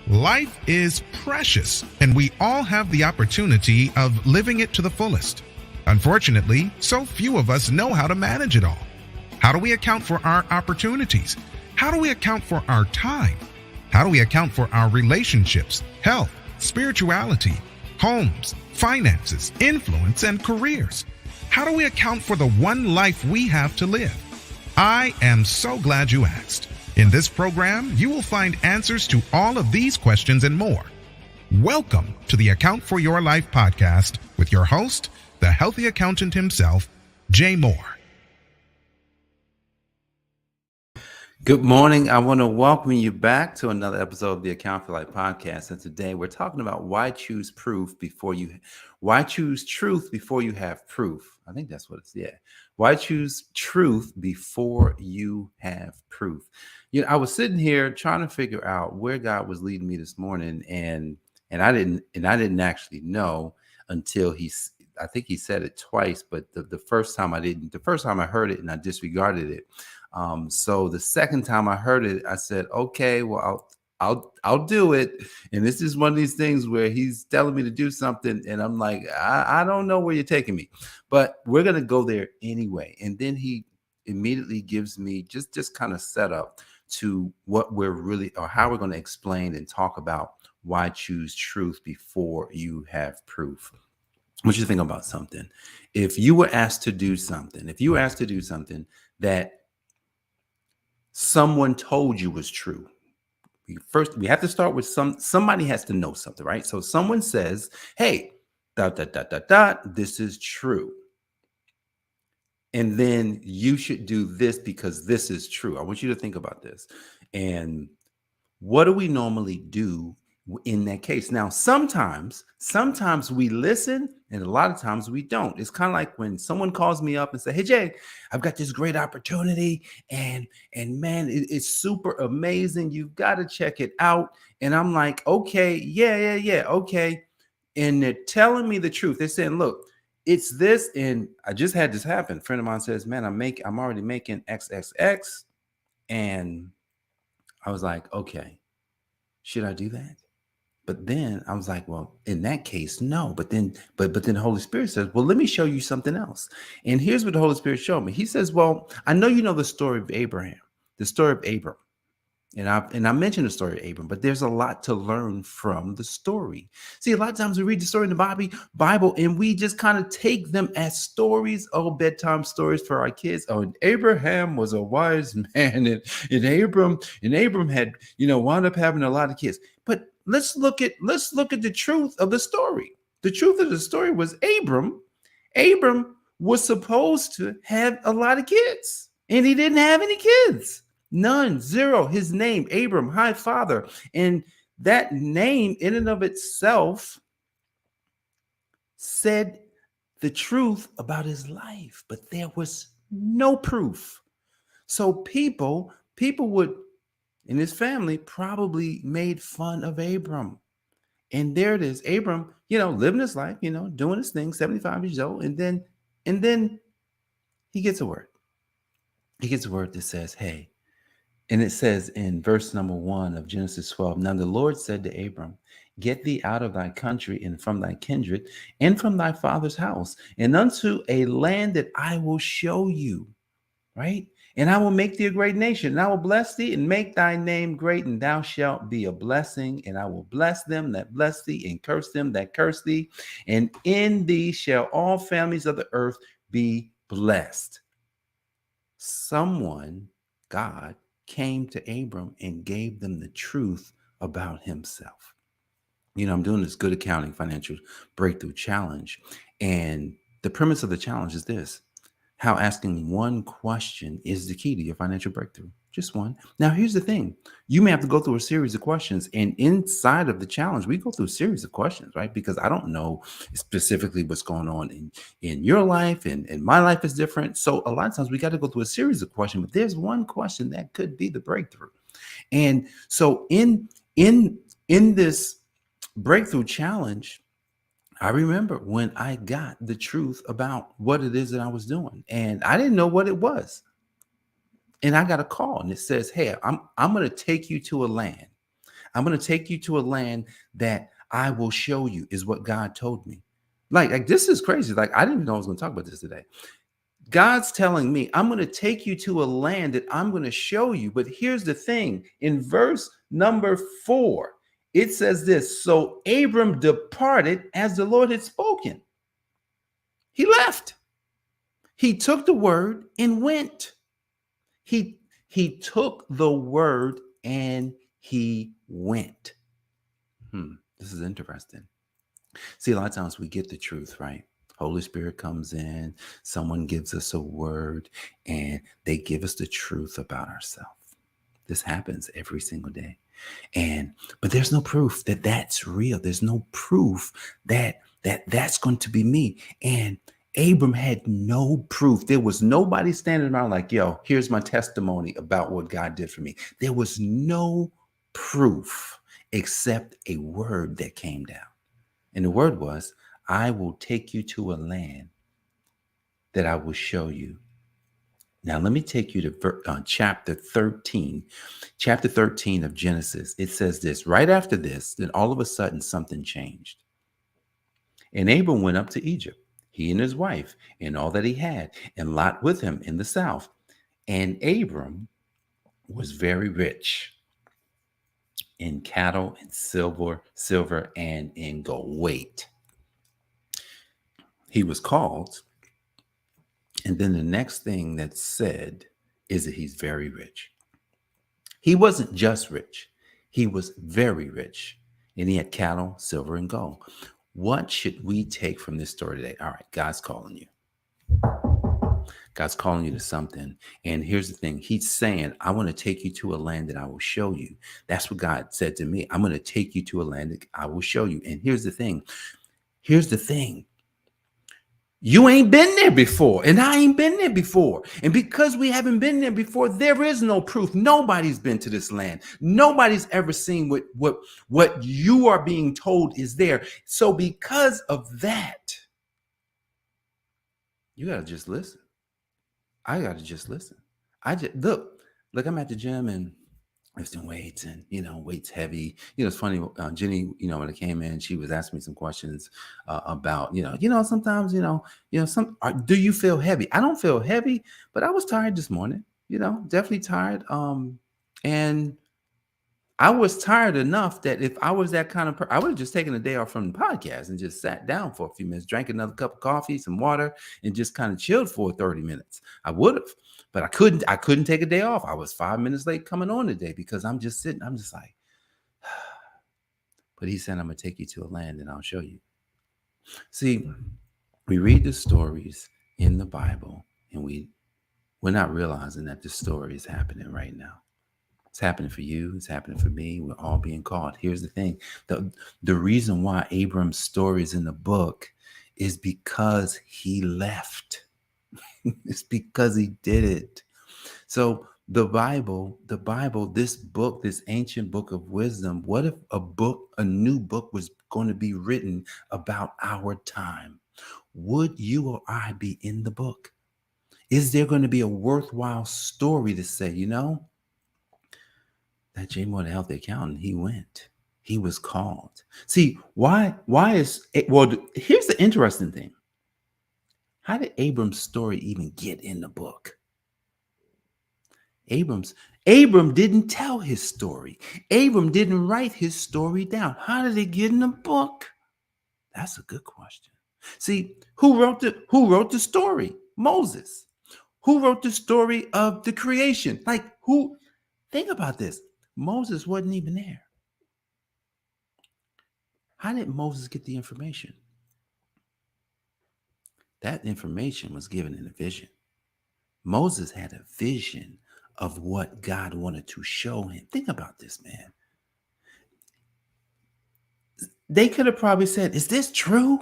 Life is precious, and we all have the opportunity of living it to the fullest. Unfortunately, so few of us know how to manage it all. How do we account for our opportunities? How do we account for our time? How do we account for our relationships, health, spirituality, homes, finances, influence, and careers? How do we account for the one life we have to live? I am so glad you asked. In this program, you will find answers to all of these questions and more. Welcome to the Account for Your Life podcast with your host, the healthy accountant himself, Jay Moore. Good morning. I want to welcome you back to another episode of the Account for Life podcast. And today we're talking about why choose truth before you have proof. I think that's what it's. Yeah. Why choose truth before you have proof? You know, I was sitting here trying to figure out where God was leading me this morning, and I didn't actually know until I think he said it twice, but the first time I didn't. The first time I heard it and I disregarded it. So the second time I heard it, I said, okay, well, I'll do it. And this is one of these things where he's telling me to do something, and I'm like, I don't know where you're taking me, but we're gonna go there anyway. And then he immediately gives me just kind of set up to what we're really, or how we're going to explain and talk about why choose truth before you have proof. What you think about something? If you were asked to do something, that someone told you was true, we have to start with somebody has to know something, right? So someone says, hey, ... this is true. And then you should do this because this is true. I want you to think about this. And what do we normally do in that case? Now, sometimes we listen, and a lot of times we don't. It's kind of like when someone calls me up and say, hey, Jay, I've got this great opportunity, and man, it's super amazing. You've got to check it out. And I'm like, okay, yeah, okay. And they're telling me the truth. They're saying, look, it's this, and I just had this happen. A friend of mine says, man, I'm already making XXX. And I was like, okay, should I do that? But then I was like, well, in that case, no. But then the Holy Spirit says, well, let me show you something else. And here's what the Holy Spirit showed me. He says, well, I know you know the story of Abraham, the story of Abram. And I mentioned the story of Abram, but there's a lot to learn from the story. See, a lot of times we read the story in the Bible, and we just kind of take them as stories, bedtime stories for our kids. Oh, and Abraham was a wise man, and Abram had, wound up having a lot of kids. But let's look at the truth of the story. The truth of the story was Abram was supposed to have a lot of kids, and he didn't have any kids. None, zero. His name, Abram, high father. And that name in and of itself said the truth about his life, but there was no proof. So people would, in his family, probably made fun of Abram. And there it is. Abram, living his life, doing his thing, 75 years old. And then he gets a word. He gets a word that says, hey. And it says in verse number 1 of Genesis 12, now the Lord said to Abram, get thee out of thy country and from thy kindred and from thy father's house and unto a land that I will show you, right? And I will make thee a great nation, and I will bless thee and make thy name great, and thou shalt be a blessing, and I will bless them that bless thee and curse them that curse thee. And in thee shall all families of the earth be blessed. God, came to Abram and gave them the truth about himself. I'm doing this Good Accounting Financial Breakthrough Challenge. And the premise of the challenge is this: how asking one question is the key to your financial breakthrough. Just one. Now, here's the thing. You may have to go through a series of questions. And inside of the challenge, we go through a series of questions, right? Because I don't know specifically what's going on in your life, and my life is different. So a lot of times we got to go through a series of questions, but there's one question that could be the breakthrough. And so in this breakthrough challenge, I remember when I got the truth about what it is that I was doing, and I didn't know what it was. And I got a call, and it says, hey, I'm going to take you to a land. I'm going to take you to a land that I will show you, is what God told me. Like this is crazy. Like, I didn't even know I was going to talk about this today. God's telling me, I'm going to take you to a land that I'm going to show you. But here's the thing. In verse number 4, it says this: so Abram departed as the Lord had spoken. He left. He took the word and went. He took the word and he went. This is interesting. See, a lot of times we get the truth, right? Holy Spirit comes in, someone gives us a word, and they give us the truth about ourselves. This happens every single day. But there's no proof that that's real. There's no proof that that's going to be me. And Abram had no proof. There was nobody standing around like, yo, here's my testimony about what God did for me. There was no proof except a word that came down. And the word was, I will take you to a land that I will show you. Now, let me take you to chapter 13. Chapter 13 of Genesis. It says this: right after this, then all of a sudden something changed. And Abram went up to Egypt, he and his wife, and all that he had, and Lot with him in the south. And Abram was very rich in cattle and silver and in gold. Wait. He was called, and then the next thing that's said is that he's very rich. He wasn't just rich. He was very rich, and he had cattle, silver, and gold. What should we take from this story today? All right, God's calling you. God's calling you to something. And here's the thing. He's saying, I want to take you to a land that I will show you. That's what God said to me. I'm going to take you to a land that I will show you. And here's the thing. You ain't been there before, and I ain't been there before. And because we haven't been there before, there is no proof. Nobody's been to this land. Nobody's ever seen what you are being told is there. So because of that, you got to just listen. I got to just listen. Look, I'm at the gym and lifting weights, and weights heavy. It's funny. Jenny, when I came in, she was asking me some questions about sometimes do you feel heavy? I don't feel heavy, but I was tired this morning. Definitely tired. And I was tired enough that if I was that kind of person, I would have just taken a day off from the podcast and just sat down for a few minutes, drank another cup of coffee, some water, and just kind of chilled for 30 minutes. I would have. But I couldn't take a day off. I was 5 minutes late coming on today because I'm just sitting. I'm just like, but he said, I'm going to take you to a land and I'll show you. See, we read the stories in the Bible and we're not realizing that the story is happening right now. It's happening for you. It's happening for me. We're all being called. Here's the thing. The reason why Abram's story is in the book is because he left. It's because he did it. So the Bible, this book, this ancient book of wisdom, what if a new book was going to be written about our time? Would you or I be in the book? Is there going to be a worthwhile story to say, that J. Moore, the healthy accountant, he went. He was called. See, why is it? Well, here's the interesting thing. How did Abram's story even get in the book? Abram didn't tell his story. Abram didn't write his story down. How did it get in the book? That's a good question. See, who wrote the story? Moses. Who wrote the story of the creation? Like who? Think about this. Moses wasn't even there. How did Moses get the information? That information was given in a vision. Moses had a vision of what God wanted to show him. Think about this, man. They could have probably said, is this true?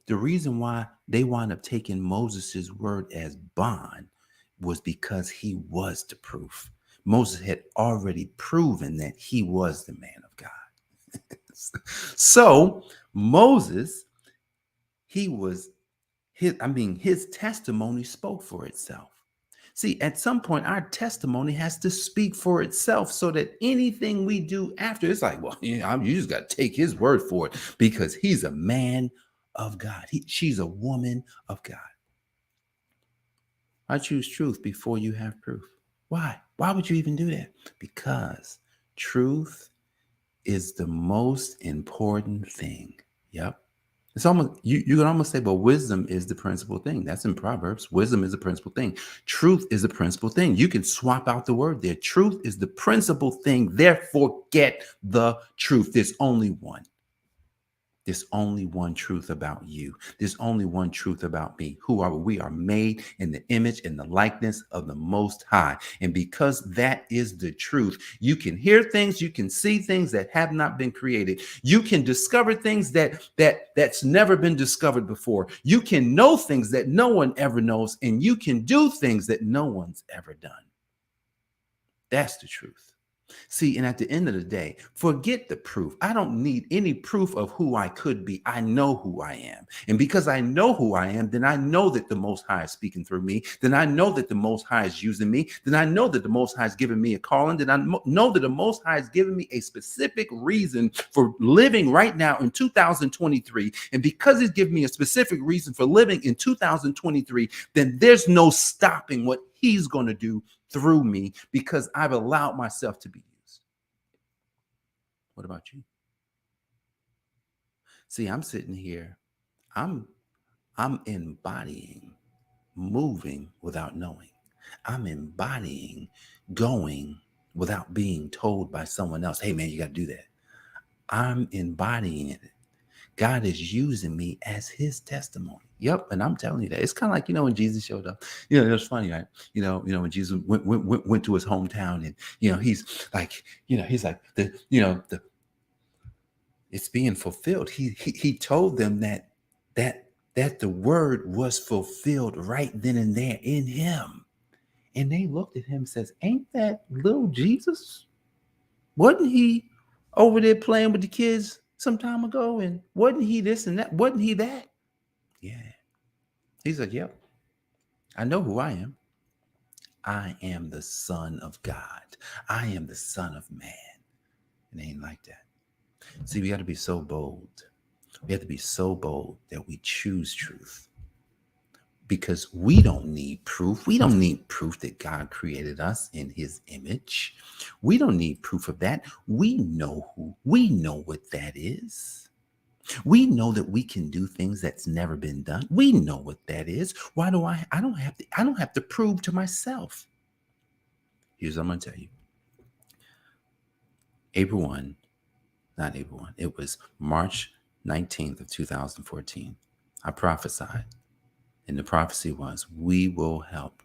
The reason why they wound up taking Moses' word as bond was because he was the proof. Moses had already proven that he was the man of God. So Moses, his testimony spoke for itself. See, at some point, our testimony has to speak for itself so that anything we do after, it's like, well, you just got to take his word for it because he's a man of God. She's a woman of God. I choose truth before you have proof. Why? Why would you even do that? Because truth is the most important thing. Yep. It's almost you can almost say, well, wisdom is the principal thing. That's in Proverbs. Wisdom is the principal thing. Truth is the principal thing. You can swap out the word there. Truth is the principal thing. Therefore, get the truth. There's only one. There's only one truth about you. There's only one truth about me. Who are we? We are made in the image and the likeness of the Most High. And because that is the truth, you can hear things, you can see things that have not been created. You can discover things that's never been discovered before. You can know things that no one ever knows, and you can do things that no one's ever done. That's the truth. See, and at the end of the day, forget the proof. I don't need any proof of who I could be. I know who I am. And because I know who I am, then I know that the Most High is speaking through me. Then I know that the Most High is using me. Then I know that the Most High is giving me a calling. Then I know that the Most High is giving me a specific reason for living right now in 2023. And because he's giving me a specific reason for living in 2023, then there's no stopping what he's going to do through me because I've allowed myself to be used. What about you? See, I'm sitting here. I'm embodying moving without knowing. I'm embodying going without being told by someone else, hey man, you got to do that. I'm embodying it. God is using me as his testimony. Yep. And I'm telling you that. It's kind of like, when Jesus showed up, it was funny, right? When Jesus went to his hometown and, he's like, it's being fulfilled. He told them that the word was fulfilled right then and there in him. And they looked at him and says, ain't that little Jesus? Wasn't he over there playing with the kids some time ago? And wasn't he this and that? Wasn't he that? Yeah. He said, yep. I know who I am. I am the Son of God. I am the Son of Man. It ain't like that. See, we got to be so bold. We have to be so bold that we choose truth. Because we don't need proof. We don't need proof that God created us in his image. We don't need proof of that. We know what that is. We know that we can do things that's never been done. We know what that is. Why do I don't have to prove to myself. Here's what I'm going to tell you. It was March 19th of 2014. I prophesied. And the prophecy was, we will help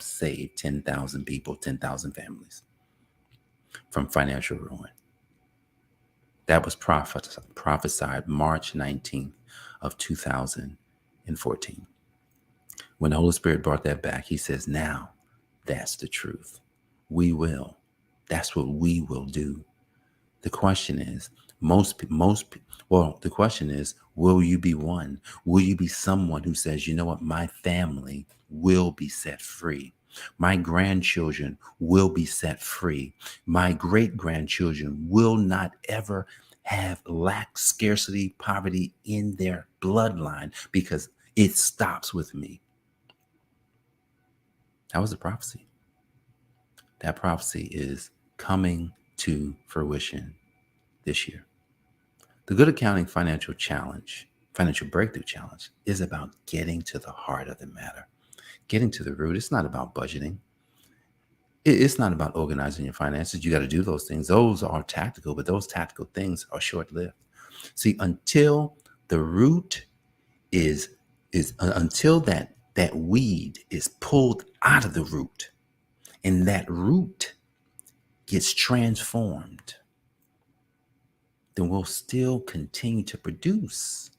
save 10,000 people, 10,000 families from financial ruin. That was prophesied March 19th of 2014. When the Holy Spirit brought that back, he says, now that's the truth. That's what we will do. The question is, the question is, will you be one? Will you be someone who says, you know what, my family will be set free. My grandchildren will be set free. My great-grandchildren will not ever have lack, scarcity, poverty in their bloodline because it stops with me. That was a prophecy. That prophecy is coming to fruition this year. The Good Accounting Financial Breakthrough Challenge is about getting to the heart of the matter, getting to the root. It's not about budgeting. It's not about organizing your finances. You got to do those things. Those are tactical, but those tactical things are short-lived. See, until the root until that weed is pulled out of the root and that root gets transformed, then we'll still continue to produce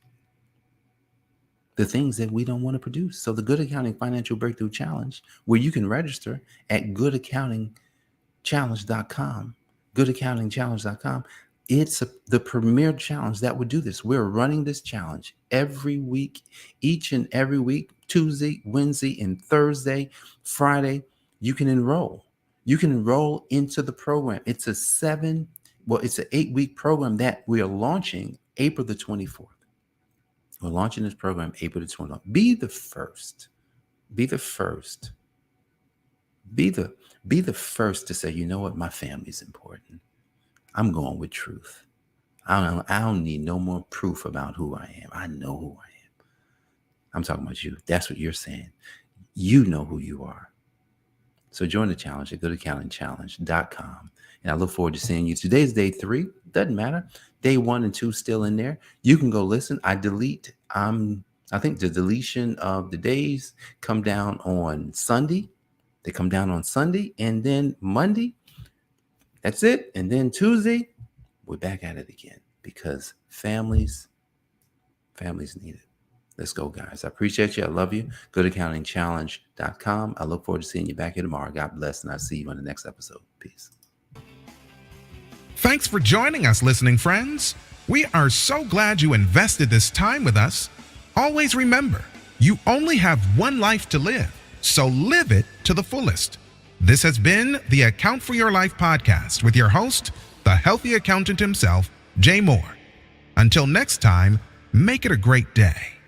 the things that we don't want to produce. So the Good Accounting Financial Breakthrough Challenge, where you can register at goodaccountingchallenge.com, goodaccountingchallenge.com. It's the premier challenge that would do this. We're running this challenge every week, each and every week, Tuesday, Wednesday, and Thursday, Friday, you can enroll. You can enroll into the program. It's it's an 8-week program that we are launching April the 24th. We're launching this program April the 24th. Be the first. Be the first. Be the first to say, you know what, my family is important. I'm going with truth. I don't need no more proof about who I am. I know who I am. I'm talking about you. That's what you're saying. You know who you are. So join the challenge at goodaccountingchallenge.com. And I look forward to seeing you. Today's day 3. Doesn't matter. Day 1 and 2 still in there. You can go listen. I think the deletion of the days come down on Sunday. They come down on Sunday, and then Monday, that's it. And then Tuesday, we're back at it again because families need it. Let's go, guys. I appreciate you. I love you. GoodAccountingChallenge.com. I look forward to seeing you back here tomorrow. God bless, and I'll see you on the next episode. Peace. Thanks for joining us, listening friends. We are so glad you invested this time with us. Always remember, you only have one life to live, so live it to the fullest. This has been the Account for Your Life podcast with your host, the healthy accountant himself, Jay Moore. Until next time, make it a great day.